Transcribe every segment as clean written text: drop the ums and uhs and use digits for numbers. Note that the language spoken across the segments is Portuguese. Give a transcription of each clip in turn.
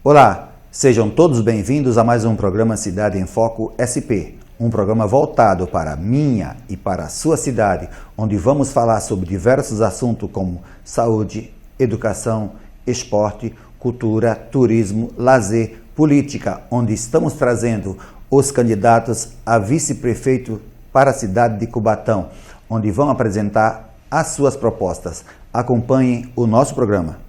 Olá, sejam todos bem-vindos a mais um programa Cidade em Foco SP, um programa voltado para a minha e para a sua cidade, onde vamos falar sobre diversos assuntos como saúde, educação, esporte, cultura, turismo, lazer, política, onde estamos trazendo os candidatos a vice-prefeito para a cidade de Cubatão, onde vão apresentar as suas propostas. Acompanhem o nosso programa.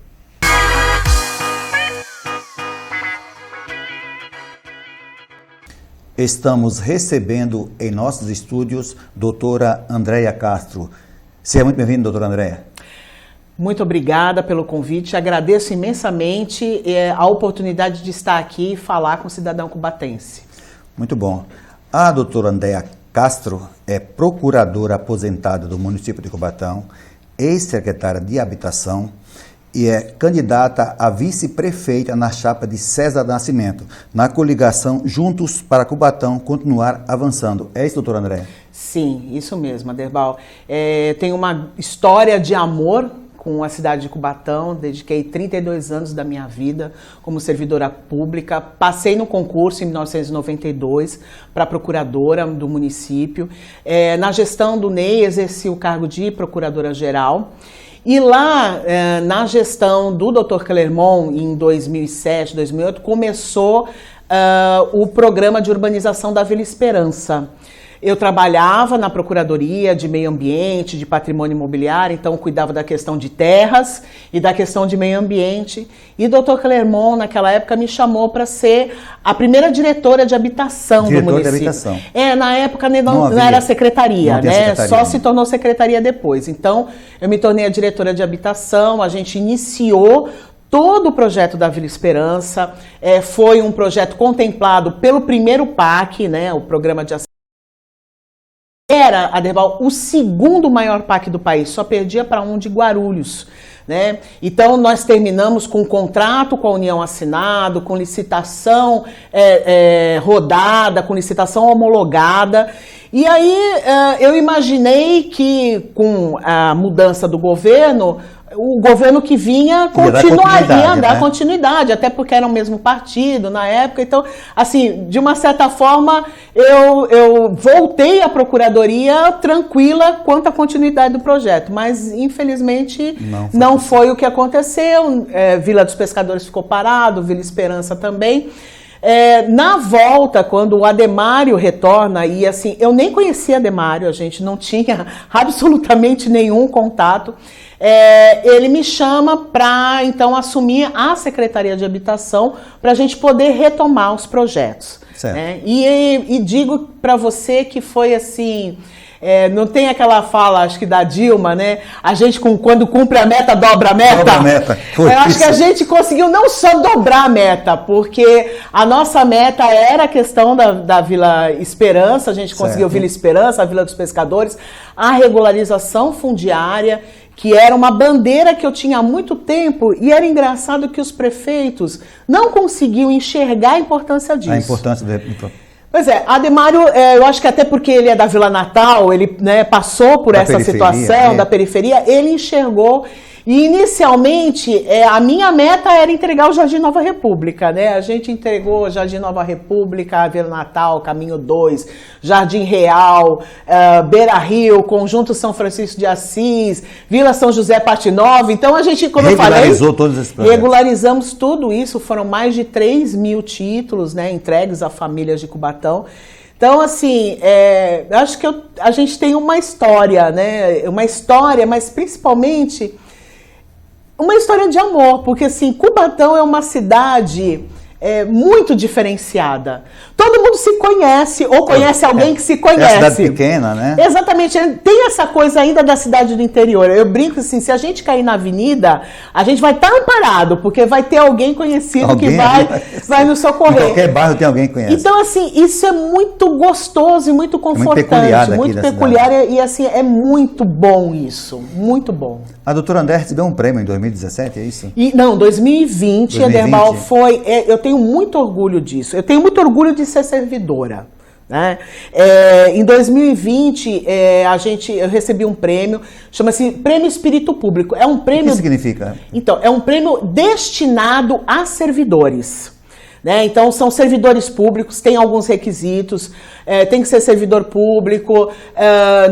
Estamos recebendo em nossos estúdios doutora Andréia Castro. Seja muito bem-vinda, doutora Andréia. Muito obrigada pelo convite. Agradeço imensamente a oportunidade de estar aqui e falar com o cidadão cubatense. Muito bom. A doutora Andréia Castro é procuradora aposentada do município de Cubatão, ex-secretária de Habitação, e é candidata a vice-prefeita na chapa de César Nascimento, na coligação Juntos para Cubatão continuar avançando. É isso, doutora Andréia? Sim, isso mesmo, Aderbal. Tenho uma história de amor com a cidade de Cubatão, dediquei 32 anos da minha vida como servidora pública, passei no concurso em 1992 para procuradora do município. Na gestão do NEI, exerci o cargo de procuradora-geral. E lá, na gestão do Dr. Clermont, em 2007, 2008, começou o programa de urbanização da Vila Esperança. Eu trabalhava na Procuradoria de Meio Ambiente, de Patrimônio Imobiliário, então cuidava da questão de terras e da questão de meio ambiente. E o Dr. Clermont, naquela época, me chamou para ser a primeira diretora de habitação do município. De habitação. Na época não era secretaria, né? Secretaria, só se tornou secretaria depois. Então, eu me tornei a diretora de habitação, a gente iniciou todo o projeto da Vila Esperança, foi um projeto contemplado pelo primeiro PAC, né? O Programa de Era, Aderbal, o segundo maior PAC do país, só perdia para um de Guarulhos, né? Então, nós terminamos com um contrato com a União assinado, com licitação rodada, com licitação homologada. E aí, eu imaginei que com a mudança do governo, o governo que vinha continuaria a dar continuidade, até porque era o mesmo partido na época. Então, assim, de uma certa forma, eu voltei à Procuradoria tranquila quanto à continuidade do projeto, mas infelizmente não foi o que aconteceu. Vila dos Pescadores ficou parado, Vila Esperança também. Na volta, quando o Ademário retorna, e assim, eu nem conhecia Ademário, a gente não tinha absolutamente nenhum contato, ele me chama para, então, assumir a Secretaria de Habitação para a gente poder retomar os projetos. Né? E digo para você que foi assim... não tem aquela fala, acho que da Dilma, né? A gente, quando cumpre a meta, dobra a meta. Dobra a meta. Eu acho que a gente conseguiu não só dobrar a meta, porque a nossa meta era a questão da Vila Esperança, a gente conseguiu Vila Esperança, a Vila dos Pescadores, a regularização fundiária, que era uma bandeira que eu tinha há muito tempo, e era engraçado que os prefeitos não conseguiam enxergar a importância disso. A importância Pois Ademário, eu acho que até porque ele é da Vila Natal, ele passou por essa situação da periferia, ele enxergou. E inicialmente, a minha meta era entregar o Jardim Nova República, né? A gente entregou o Jardim Nova República, a Vila Natal, Caminho 2, Jardim Real, Beira Rio, Conjunto São Francisco de Assis, Vila São José Parte Nova. Então a gente, como eu falei, todos esses projetos. Regularizamos tudo isso, foram mais de 3.000 títulos, né, entregues a famílias de Cubatão. Então, assim, acho que a gente tem uma história, né? Uma história, mas principalmente uma história de amor, porque assim, Cubatão é uma cidade muito diferenciada. Todo mundo se conhece, ou conhece alguém que se conhece. É uma cidade pequena, né? Exatamente, tem essa coisa ainda da cidade do interior. Eu brinco assim, se a gente cair na avenida, a gente vai estar amparado, porque vai ter alguém conhecido que vai nos socorrer. Em qualquer bairro tem alguém que conhece. Então, assim, isso é muito gostoso e muito confortante. Muito peculiar e, assim, é muito bom isso. Muito bom. A doutora André recebeu um prêmio em 2017, é isso? Não, 2020. Ederbal foi... eu tenho muito orgulho disso. Eu tenho muito orgulho de ser servidora. Né? Em 2020, eu recebi um prêmio, chama-se Prêmio Espírito Público. É um prêmio... O que significa? Então, é um prêmio destinado a servidores. Né? Então, são servidores públicos, tem alguns requisitos, tem que ser servidor público,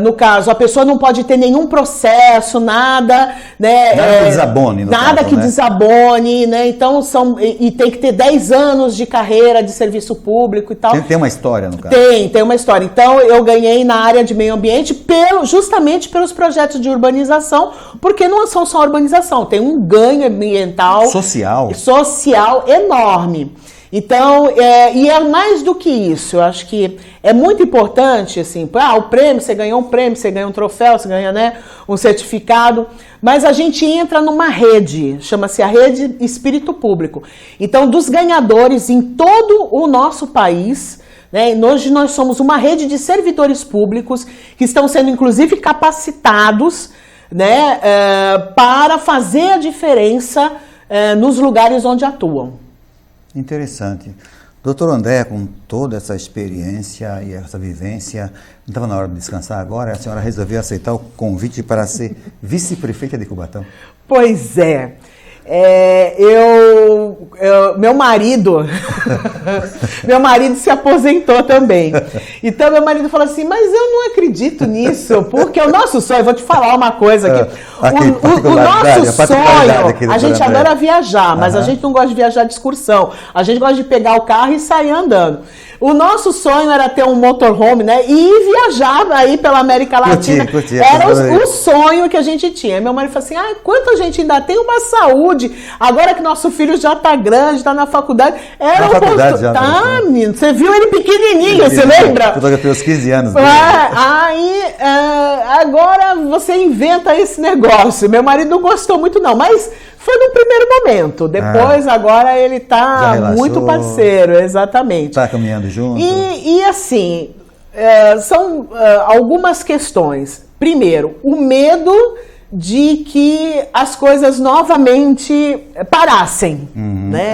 no caso, a pessoa não pode ter nenhum processo, nada... Né? Nada que desabone, no Nada caso, que né? desabone, né? Então, e tem que ter 10 anos de carreira de serviço público e tal. Tem uma história, no caso. Tem uma história. Então, eu ganhei na área de meio ambiente justamente pelos projetos de urbanização, porque não são só urbanização, tem um ganho ambiental... Social enorme. Então, e é mais do que isso. Eu acho que é muito importante, assim, o prêmio, você ganhou um prêmio, você ganha um troféu, você ganha, né, um certificado, mas a gente entra numa rede, chama-se a Rede Espírito Público. Então, dos ganhadores em todo o nosso país, né, hoje nós somos uma rede de servidores públicos que estão sendo, inclusive, capacitados, né, para fazer a diferença nos lugares onde atuam. Interessante. Doutor André, com toda essa experiência e essa vivência, não estava na hora de descansar agora? A senhora resolveu aceitar o convite para ser vice-prefeita de Cubatão? Pois é. Meu marido se aposentou também. Então meu marido falou assim, mas eu não acredito nisso, porque o nosso sonho, vou te falar uma coisa aqui, o nosso sonho, a gente adora viajar, mas a gente não gosta de viajar de excursão, a gente gosta de pegar o carro e sair andando. O nosso sonho era ter um motorhome, né, e viajar aí pela América Latina. Era o sonho que a gente tinha. Meu marido falou assim, quanto a gente ainda tem uma saúde, agora que nosso filho já tá grande, tá na faculdade. Era menino, você viu ele pequenininho, você lembra? Fotografei aos 15 anos. Agora você inventa esse negócio. Meu marido não gostou muito não, mas... Foi no primeiro momento, depois agora ele tá muito parceiro, exatamente. Tá caminhando junto. E assim, são algumas questões. Primeiro, o medo de que as coisas novamente parassem, né?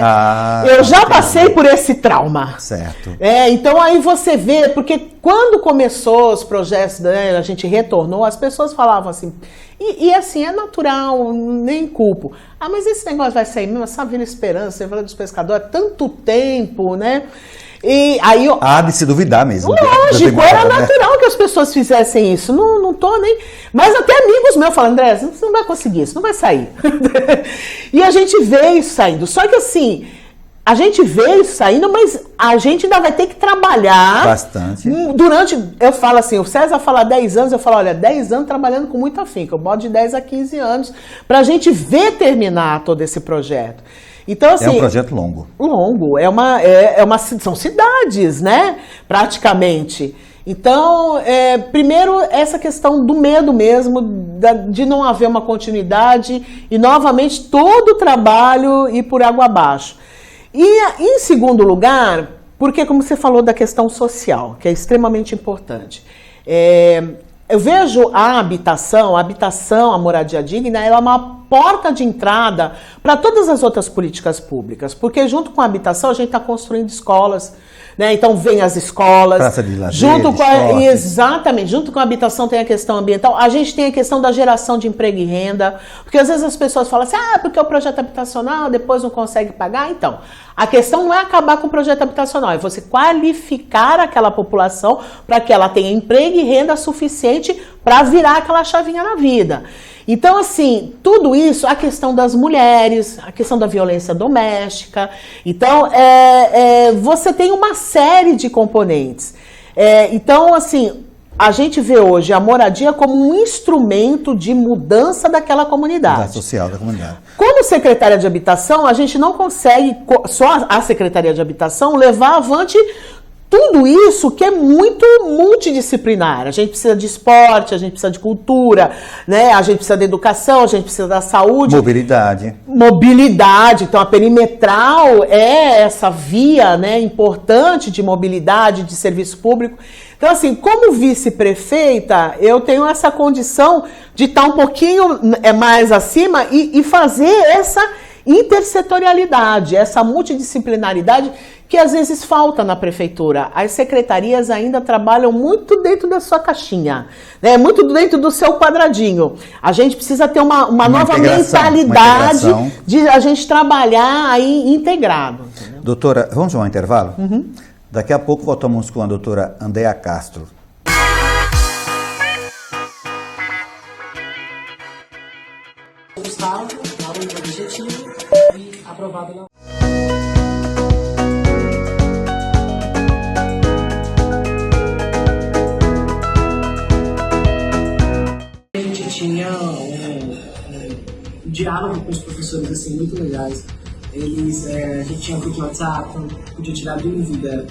Eu já passei por esse trauma. Certo. Então aí você vê, porque quando começou os projetos, né, a gente retornou, as pessoas falavam assim, e assim, é natural, nem culpo. Mas esse negócio vai sair mesmo, essa Vila Esperança, você fala dos pescadores há tanto tempo, né? E aí há de se duvidar mesmo. Lógico, era natural que as pessoas fizessem isso. Não tô nem... Mas até amigos meus falam, André, você não vai conseguir isso, não vai sair. E a gente vê isso saindo. Só que assim, a gente vê isso saindo, mas a gente ainda vai ter que trabalhar... Bastante. Eu falo assim, o César fala 10 anos, eu falo, olha, 10 anos trabalhando com muita afinco. Eu boto de 10 a 15 anos pra gente ver terminar todo esse projeto. Então, assim, é um projeto longo. Longo. São cidades, né? Praticamente. Então, primeiro, essa questão do medo mesmo, de não haver uma continuidade e, novamente, todo o trabalho ir por água abaixo. E, em segundo lugar, porque, como você falou da questão social, que é extremamente importante, eu vejo a habitação, a moradia digna, ela é uma porta de entrada para todas as outras políticas públicas, porque junto com a habitação a gente está construindo escolas, né? Então vem as escolas, praça de lazer, exatamente, junto com a habitação tem a questão ambiental, a gente tem a questão da geração de emprego e renda, porque às vezes as pessoas falam assim, porque o projeto habitacional depois não consegue pagar, então, a questão não é acabar com o projeto habitacional, é você qualificar aquela população para que ela tenha emprego e renda suficiente para virar aquela chavinha na vida. Então, assim, tudo isso, a questão das mulheres, a questão da violência doméstica. Então, você tem uma série de componentes. Então, assim, a gente vê hoje a moradia como um instrumento de mudança daquela comunidade. Da social da comunidade. Como secretária de habitação, a gente não consegue, só a Secretaria de Habitação, levar avante tudo isso que é muito multidisciplinar. A gente precisa de esporte, a gente precisa de cultura, né? A gente precisa da educação, a gente precisa da saúde. Mobilidade. Então, a perimetral é essa via, né, importante de mobilidade, de serviço público. Então, assim, como vice-prefeita, eu tenho essa condição de estar um pouquinho mais acima e fazer essa intersetorialidade, essa multidisciplinaridade que às vezes falta na prefeitura. As secretarias ainda trabalham muito dentro da sua caixinha, né? Muito dentro do seu quadradinho. A gente precisa ter uma nova mentalidade de a gente trabalhar aí integrado. Entendeu? Doutora, vamos chamar um intervalo? Uhum. Daqui a pouco voltamos com a doutora Andréa Castro. Gustavo, objetivo e aprovado na... A gente tinha um diálogo com os professores assim, muito legais. A gente tinha um grupo no WhatsApp, podia tirar dúvida.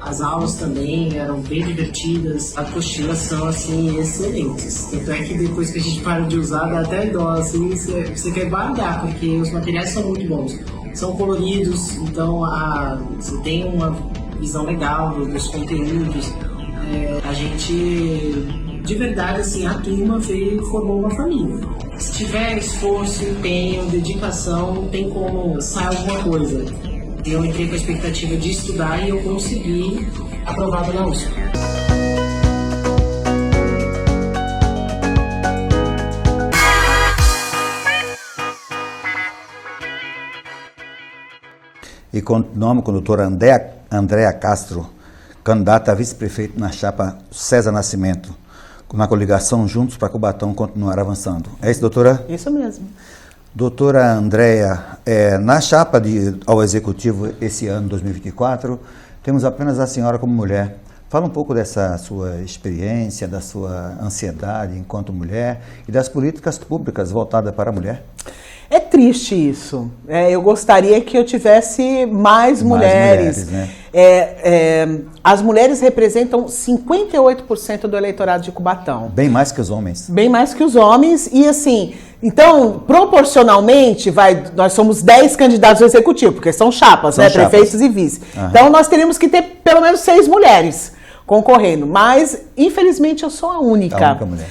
As aulas também eram bem divertidas, as apostilas são assim excelentes. Tanto é que depois que a gente para de usar dá até dó, assim, você quer guardar, porque os materiais são muito bons. São coloridos, então você tem uma visão legal dos conteúdos. A gente, de verdade, assim, a turma veio e formou uma família. Se tiver esforço, empenho, dedicação, não tem como sair alguma coisa. Eu entrei com a expectativa de estudar e eu consegui aprovado na USP. E continuamos com a doutora Andréa Castro, candidata a vice-prefeito na chapa César Nascimento, na coligação Juntos para Cubatão continuar avançando. É isso, doutora? Isso mesmo. Doutora Andréa, na chapa ao Executivo esse ano, 2024, temos apenas a senhora como mulher. Fala um pouco dessa sua experiência, da sua ansiedade enquanto mulher e das políticas públicas voltadas para a mulher. É triste isso. Eu gostaria que eu tivesse mais mulheres. Né? As mulheres representam 58% do eleitorado de Cubatão. Bem mais que os homens. Bem mais que os homens. E assim, então, proporcionalmente, nós somos 10 candidatos ao executivo, porque são chapas, né? Chapas. Prefeitos e vice. Uhum. Então, nós teríamos que ter pelo menos 6 mulheres concorrendo. Mas, infelizmente, eu sou a única. A única mulher.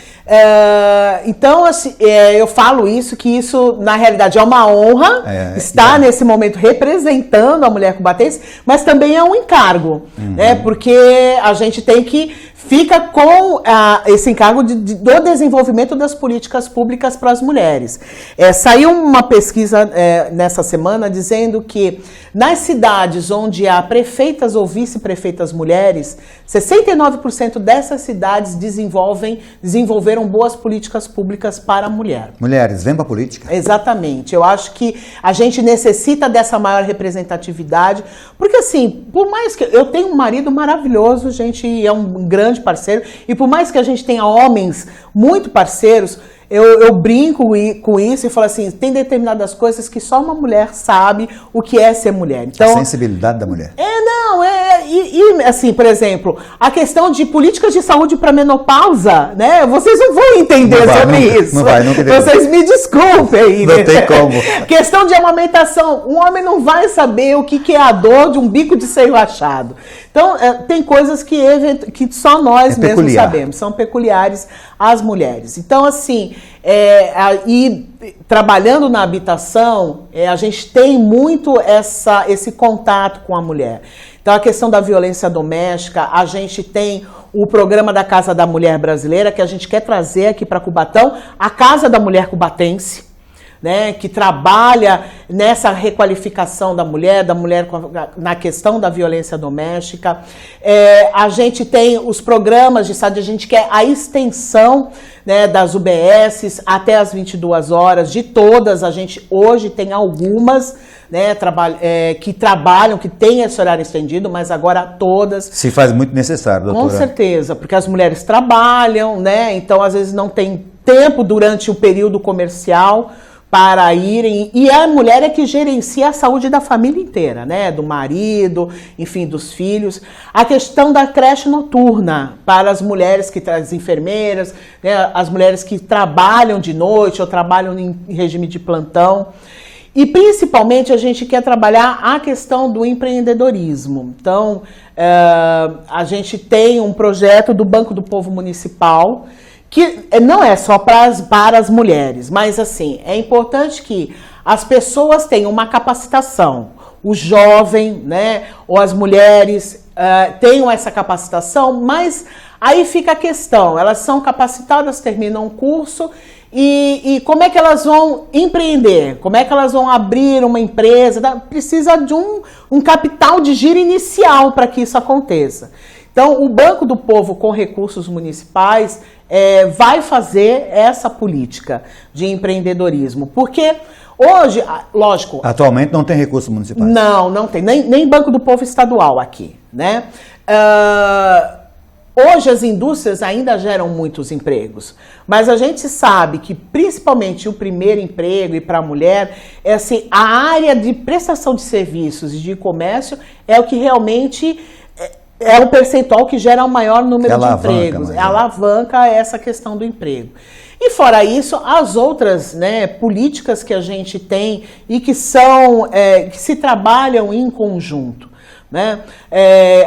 Então, assim, eu falo isso, que isso, na realidade, é uma honra estar nesse momento representando a mulher cubatense, mas também é um encargo, né? Porque a gente fica com esse encargo do desenvolvimento das políticas públicas para as mulheres. Saiu uma pesquisa nessa semana dizendo que nas cidades onde há prefeitas ou vice-prefeitas mulheres, 69% dessas cidades desenvolveram boas políticas públicas para a mulher. Mulheres, vem para a política. Exatamente. Eu acho que a gente necessita dessa maior representatividade, porque assim, por mais que eu tenho um marido maravilhoso, gente, é um grande parceiro, e por mais que a gente tenha homens muito parceiros, eu brinco com isso e falo assim, tem determinadas coisas que só uma mulher sabe o que é ser mulher. Então, a sensibilidade da mulher. Assim, por exemplo, a questão de políticas de saúde para menopausa, né? Vocês não vão entender sobre isso. Não vai, nunca entender. Vocês me desculpem aí. Não tem como. Questão de amamentação. Um homem não vai saber o que é a dor de um bico de seio rachado. Então, tem coisas que só nós mesmos sabemos. São peculiares às mulheres. Então, assim, trabalhando na habitação, a gente tem muito esse contato com a mulher. Então, a questão da violência doméstica, a gente tem o programa da Casa da Mulher Brasileira, que a gente quer trazer aqui para Cubatão, a Casa da Mulher Cubatense, né, que trabalha nessa requalificação da mulher na questão da violência doméstica. A gente tem os programas de saúde, a gente quer a extensão, né, das UBSs até as 22 horas, de todas, a gente hoje tem algumas, né, que trabalham, que têm esse horário estendido, mas agora todas. Se faz muito necessário, doutora. Com certeza, porque as mulheres trabalham, né, então às vezes não tem tempo durante o período comercial, para irem, e a mulher é que gerencia a saúde da família inteira, né, do marido, enfim, dos filhos. A questão da creche noturna para as mulheres as enfermeiras, né, as mulheres que trabalham de noite ou trabalham em regime de plantão. E principalmente a gente quer trabalhar a questão do empreendedorismo. Então, a gente tem um projeto do Banco do Povo Municipal, que não é só para as mulheres, mas assim, é importante que as pessoas tenham uma capacitação. O jovem, né, ou as mulheres tenham essa capacitação, mas aí fica a questão, elas são capacitadas, terminam o curso, e como é que elas vão empreender? Como é que elas vão abrir uma empresa? Precisa de um capital de giro inicial para que isso aconteça. Então, o Banco do Povo, com recursos municipais, vai fazer essa política de empreendedorismo. Porque hoje, lógico... Atualmente não tem recursos municipais. Não tem. Nem Banco do Povo estadual aqui, né? Hoje as indústrias ainda geram muitos empregos, mas a gente sabe que principalmente o primeiro emprego e para a mulher, assim, a área de prestação de serviços e de comércio é o que realmente é o percentual que gera o maior número de empregos. Alavanca essa questão do emprego. E fora isso, as outras, né, políticas que a gente tem e que que se trabalham em conjunto. Né?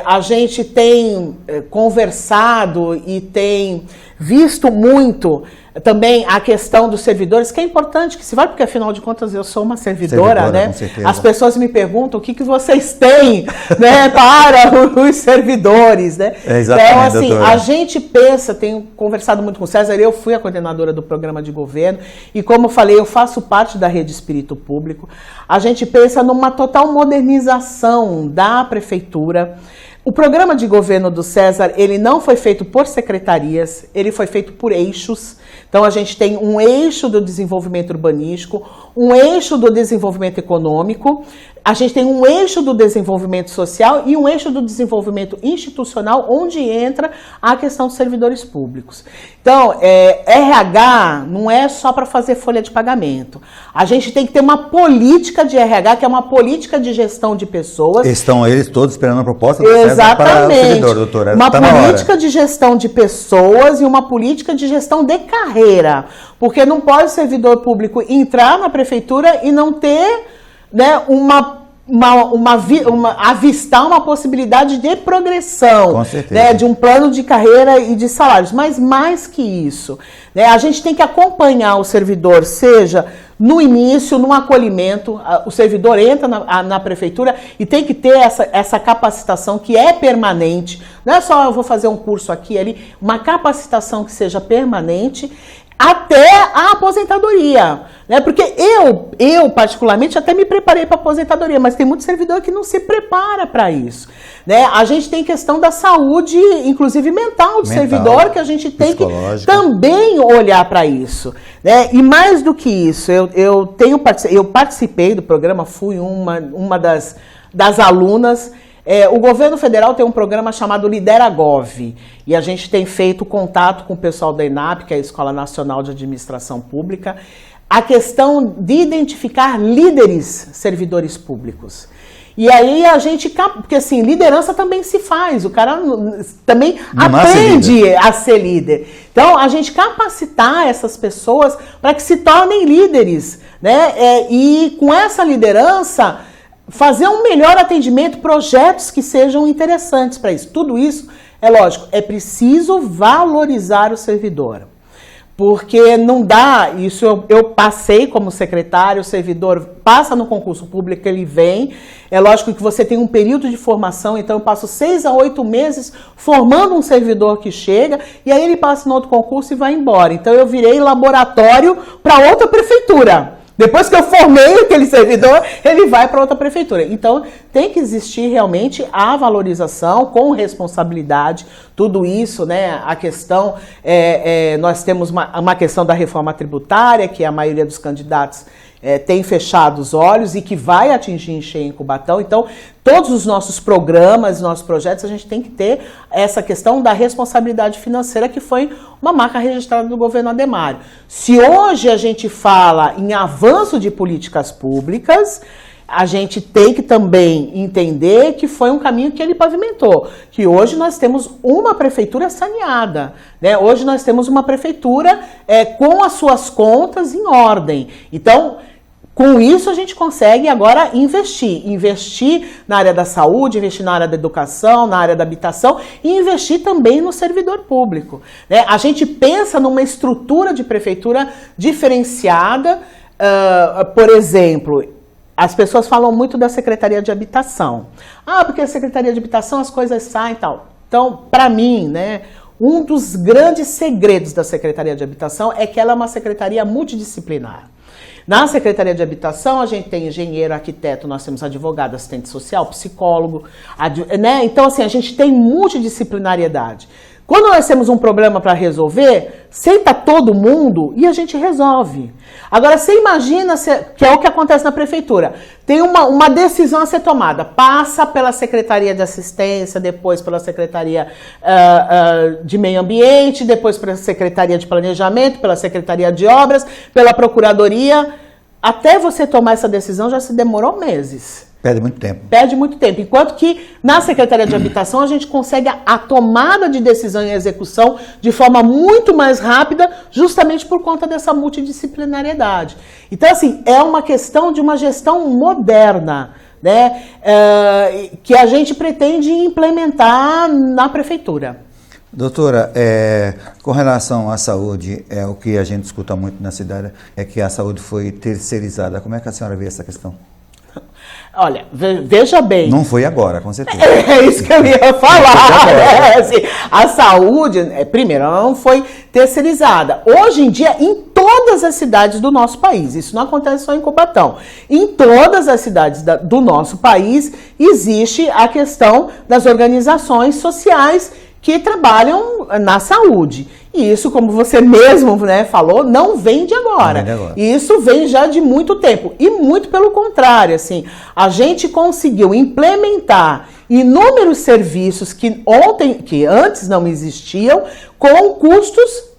A gente tem conversado e tem visto muito também a questão dos servidores, que é importante que se vai, porque afinal de contas eu sou uma servidora, né? Com certeza. As pessoas me perguntam o que vocês têm, né, para os servidores, né? Exatamente, então, assim, doutora. a gente pensa, tenho conversado muito com o César, eu fui a coordenadora do programa de governo e, como eu falei, eu faço parte da Rede Espírito Público. A gente pensa numa total modernização da prefeitura. O programa de governo do César, ele não foi feito por secretarias, ele foi feito por eixos. Então, a gente tem um eixo do desenvolvimento urbanístico, um eixo do desenvolvimento econômico, a gente tem um eixo do desenvolvimento social e um eixo do desenvolvimento institucional, onde entra a questão dos servidores públicos. Então, RH não é só para fazer folha de pagamento. A gente tem que ter uma política de RH, que é uma política de gestão de pessoas. Estão eles todos esperando a proposta do Exatamente. César para o servidor, doutora. Uma Tá na hora. política de gestão de pessoas e uma política de gestão de carreira. Porque não pode o servidor público entrar na prefeitura e não ter, né, avistar uma possibilidade de progressão, Com certeza. né, de um plano de carreira e de salários. Mas mais que isso, né, a gente tem que acompanhar o servidor, seja no início, no acolhimento, o servidor entra na prefeitura e tem que ter essa capacitação que é permanente. Não é só eu vou fazer um curso aqui e ali, uma capacitação que seja permanente até a aposentadoria, né? Porque eu particularmente até me preparei para a aposentadoria, mas tem muito servidor que não se prepara para isso, né? A gente tem questão da saúde, inclusive mental do servidor, que a gente tem que também olhar para isso, né? E mais do que isso, eu participei do programa, fui uma das alunas. O governo federal tem um programa chamado Lideragov, e a gente tem feito contato com o pessoal da ENAP, que é a Escola Nacional de Administração Pública, a questão de identificar líderes servidores públicos. E aí a gente, porque assim, liderança também se faz, o cara também aprende a ser líder. Então, a gente capacitar essas pessoas para que se tornem líderes, né? E com essa liderança, fazer um melhor atendimento, projetos que sejam interessantes para isso. Tudo isso, é lógico, é preciso valorizar o servidor. Porque não dá, isso eu passei como secretário, o servidor passa no concurso público, ele vem, é lógico que você tem um período de formação, então eu passo 6 a 8 meses formando um servidor que chega, e aí ele passa no outro concurso e vai embora. Então eu virei laboratório para outra prefeitura. Depois que eu formei aquele servidor, ele vai para outra prefeitura. Então, tem que existir realmente a valorização com responsabilidade, tudo isso, né? A questão, nós temos uma questão da reforma tributária, que a maioria dos candidatos tem fechado os olhos e que vai atingir em cheio em Cubatão. Então, todos os nossos programas, nossos projetos, a gente tem que ter essa questão da responsabilidade financeira, que foi uma marca registrada do governo Adhemário. Se hoje a gente fala em avanço de políticas públicas, a gente tem que também entender que foi um caminho que ele pavimentou, que hoje nós temos uma prefeitura saneada, né? Hoje nós temos uma prefeitura com as suas contas em ordem. Então, com isso a gente consegue agora investir na área da saúde, investir na área da educação, na área da habitação e investir também no servidor público, né? A gente pensa numa estrutura de prefeitura diferenciada, por exemplo, as pessoas falam muito da Secretaria de Habitação. Porque a Secretaria de Habitação as coisas saem e tal. Então, para mim, né, um dos grandes segredos da Secretaria de Habitação é que ela é uma secretaria multidisciplinar. Na Secretaria de Habitação, a gente tem engenheiro, arquiteto, nós temos advogado, assistente social, psicólogo, né? Então, assim, a gente tem multidisciplinariedade. Quando nós temos um problema para resolver, senta todo mundo e a gente resolve. Agora, você imagina, que é o que acontece na prefeitura, tem uma decisão a ser tomada, passa pela Secretaria de Assistência, depois pela Secretaria de Meio Ambiente, depois pela Secretaria de Planejamento, pela Secretaria de Obras, pela Procuradoria. Até você tomar essa decisão já se demorou meses. Perde muito tempo. Perde muito tempo. Enquanto que na Secretaria de Habitação a gente consegue a tomada de decisão e execução de forma muito mais rápida, justamente por conta dessa multidisciplinariedade. Então, assim, é uma questão de uma gestão moderna, né? Que a gente pretende implementar na prefeitura. Doutora, com relação à saúde, o que a gente escuta muito na cidade é que a saúde foi terceirizada. Como é que a senhora vê essa questão? Olha, veja bem. Não foi agora, com certeza. É isso que eu ia falar. Né? Assim, a saúde, primeiro, ela não foi terceirizada. Hoje em dia, em todas as cidades do nosso país, isso não acontece só em Cubatão, em todas as cidades do nosso país existe a questão das organizações sociais que trabalham na saúde. E isso, como você mesmo, né, falou, não vem de agora. Não vem de agora. Isso vem já de muito tempo. E muito pelo contrário, assim, a gente conseguiu implementar inúmeros serviços que antes não existiam, com custos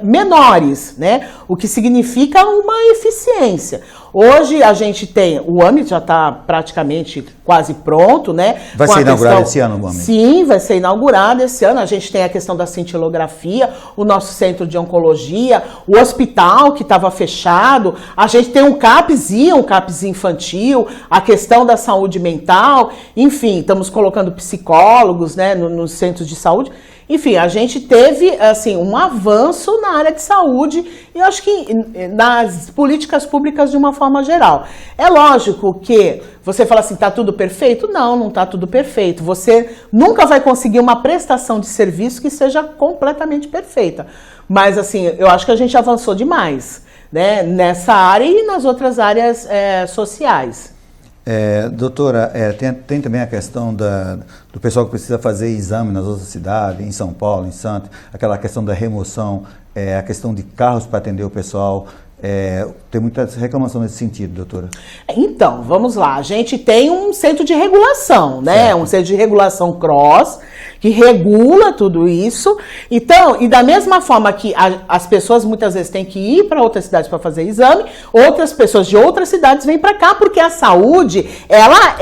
menores, né? O que significa uma eficiência. Hoje a gente tem, o AMI já está praticamente quase pronto, né? Vai ser inaugurado esse ano, o AMI? Sim, vai ser inaugurado esse ano. A gente tem a questão da cintilografia, o nosso centro de oncologia, o hospital que estava fechado, a gente tem um CAPS infantil, a questão da saúde mental, enfim, estamos colocando psicólogos, né, nos centros de saúde. Enfim, a gente teve, assim, um avanço na área de saúde e eu acho que nas políticas públicas de uma forma geral. É lógico que você fala assim, tá tudo perfeito? Não, não tá tudo perfeito. Você nunca vai conseguir uma prestação de serviço que seja completamente perfeita. Mas, assim, eu acho que a gente avançou demais, né, nessa área e nas outras áreas sociais. Doutora, tem também a questão do pessoal que precisa fazer exame nas outras cidades, em São Paulo, em Santos, aquela questão da remoção, a questão de carros para atender o pessoal. Tem muita reclamação nesse sentido, doutora. Então, vamos lá. A gente tem um centro de regulação, né? Certo. Um centro de regulação CROSS, que regula tudo isso. Então, e da mesma forma que as pessoas muitas vezes têm que ir para outras cidades para fazer exame, outras pessoas de outras cidades vêm para cá, porque a saúde, ela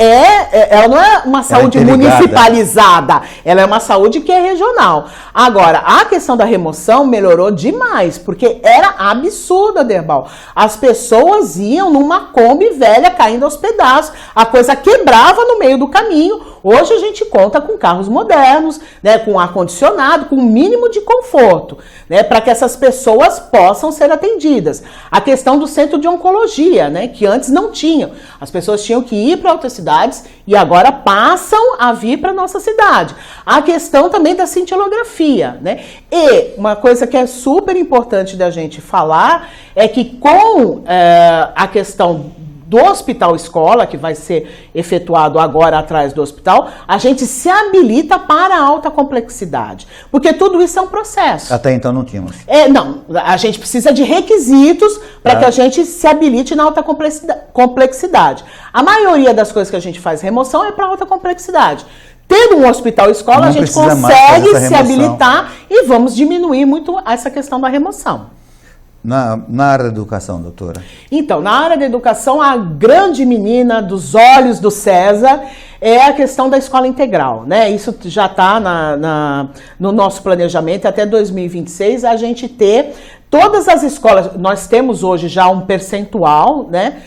não é uma saúde municipalizada, ela é uma saúde que é regional. Agora, a questão da remoção melhorou demais, porque era absurdo, Aderbal. As pessoas iam numa Kombi velha caindo aos pedaços, a coisa quebrava no meio do caminho. Hoje a gente conta com carros modernos, né, com ar-condicionado, com o mínimo de conforto, né, para que essas pessoas possam ser atendidas. A questão do centro de oncologia, né, que antes não tinham. As pessoas tinham que ir para outras cidades e agora passam a vir para a nossa cidade. A questão também da cintilografia, né? E uma coisa que é super importante da gente falar é que com a questão do Hospital Escola, que vai ser efetuado agora atrás do hospital, a gente se habilita para a alta complexidade. Porque tudo isso é um processo. Até então não tínhamos. Não, a gente precisa de requisitos para que a gente se habilite na alta complexidade. A maioria das coisas que a gente faz remoção é para alta complexidade. Tendo um hospital escola, não a gente consegue se habilitar e vamos diminuir muito essa questão da remoção. Na área da educação, doutora? Então, na área da educação, a grande menina dos olhos do César é a questão da escola integral, né? Isso já está no nosso planejamento, até 2026, a gente ter todas as escolas. Nós temos hoje já um percentual, né?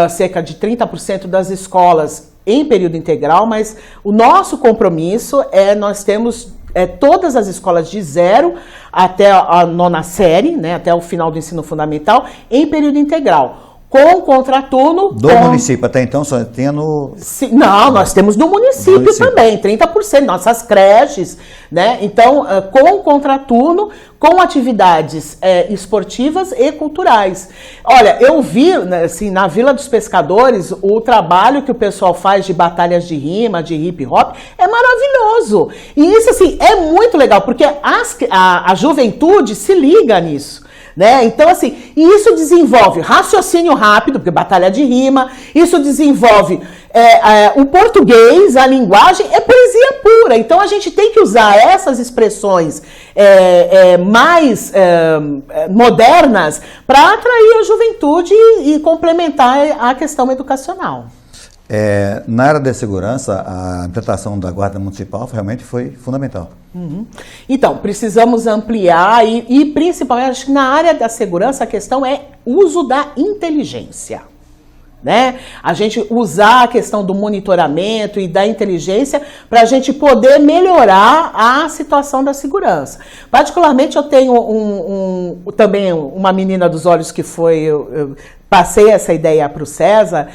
Cerca de 30% das escolas em período integral, mas o nosso compromisso nós temos todas as escolas de 0 até a 9ª série, né, até o final do ensino fundamental, em período integral. Com contraturno... Do município, até então só tem no... Não, nós temos no município também, 30%, nossas creches, né? Então, com contraturno, com atividades esportivas e culturais. Olha, eu vi, assim, na Vila dos Pescadores, o trabalho que o pessoal faz de batalhas de rima, de hip hop, é maravilhoso. E isso, assim, é muito legal, porque a juventude se liga nisso. Né? Então, assim, isso desenvolve raciocínio rápido, porque batalha de rima, isso desenvolve o português, a linguagem, é poesia pura. Então, a gente tem que usar essas expressões mais modernas para atrair a juventude e complementar a questão educacional. Na área da segurança, a implantação da Guarda Municipal realmente foi fundamental. Uhum. Então, precisamos ampliar e principalmente, acho que na área da segurança a questão é uso da inteligência. Né? A gente usar a questão do monitoramento e da inteligência para a gente poder melhorar a situação da segurança. Particularmente, eu tenho também uma menina dos olhos que foi... Eu passei essa ideia para o César,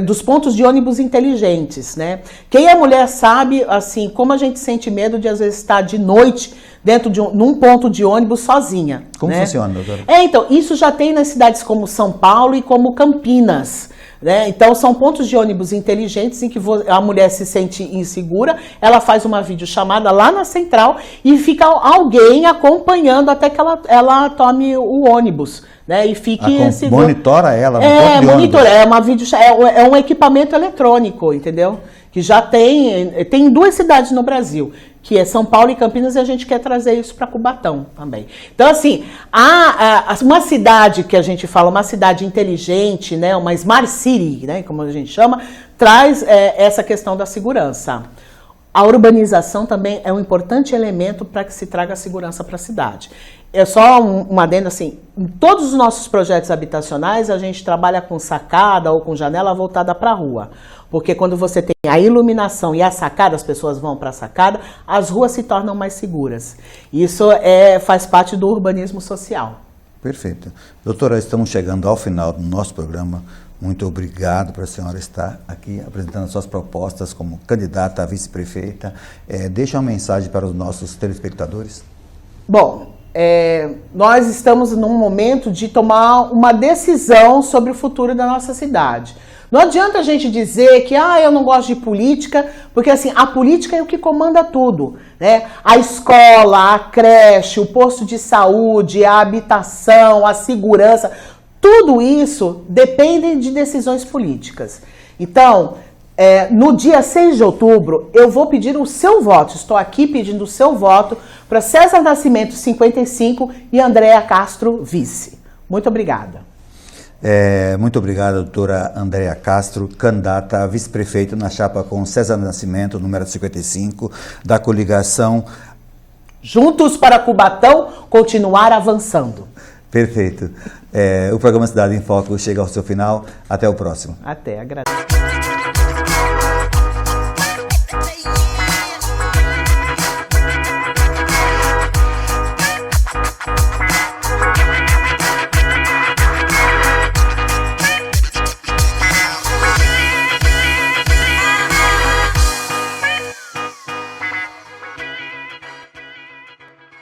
dos pontos de ônibus inteligentes, né? Quem é mulher sabe, assim, como a gente sente medo de, às vezes, estar de noite dentro num ponto de ônibus sozinha. Como né? funciona, doutora? Então, isso já tem nas cidades como São Paulo e como Campinas. Né? Então, são pontos de ônibus inteligentes em que a mulher se sente insegura, ela faz uma videochamada lá na central e fica alguém acompanhando até que ela tome o ônibus. Né? E fique segura. Monitora ela? Monitora, é um equipamento eletrônico, entendeu? Que já tem 2 cidades no Brasil, que é São Paulo e Campinas, e a gente quer trazer isso para Cubatão também. Então, assim, uma cidade que a gente fala, uma cidade inteligente, né, uma Smart City, né, como a gente chama, traz essa questão da segurança. A urbanização também é um importante elemento para que se traga segurança para a cidade. É só um adendo, assim, em todos os nossos projetos habitacionais, a gente trabalha com sacada ou com janela voltada para a rua. Porque quando você tem a iluminação e a sacada, as pessoas vão para a sacada, as ruas se tornam mais seguras. Isso faz parte do urbanismo social. Perfeito. Doutora, estamos chegando ao final do nosso programa. Muito obrigado por a senhora estar aqui apresentando suas propostas como candidata a vice-prefeita. Deixa uma mensagem para os nossos telespectadores. Bom, nós estamos num momento de tomar uma decisão sobre o futuro da nossa cidade. Não adianta a gente dizer que eu não gosto de política, porque assim, a política é o que comanda tudo, né? A escola, a creche, o posto de saúde, a habitação, a segurança, tudo isso depende de decisões políticas. Então, no dia 6 de outubro, eu vou pedir o seu voto, estou aqui pedindo o seu voto para César Nascimento 55 e Andréa Castro vice. Muito obrigada. Muito obrigado, doutora Andréa Castro, candidata a vice-prefeita na chapa com César Nascimento, número 55, da coligação Juntos para Cubatão, continuar avançando. Perfeito. O programa Cidade em Foco chega ao seu final. Até o próximo. Até, agradeço.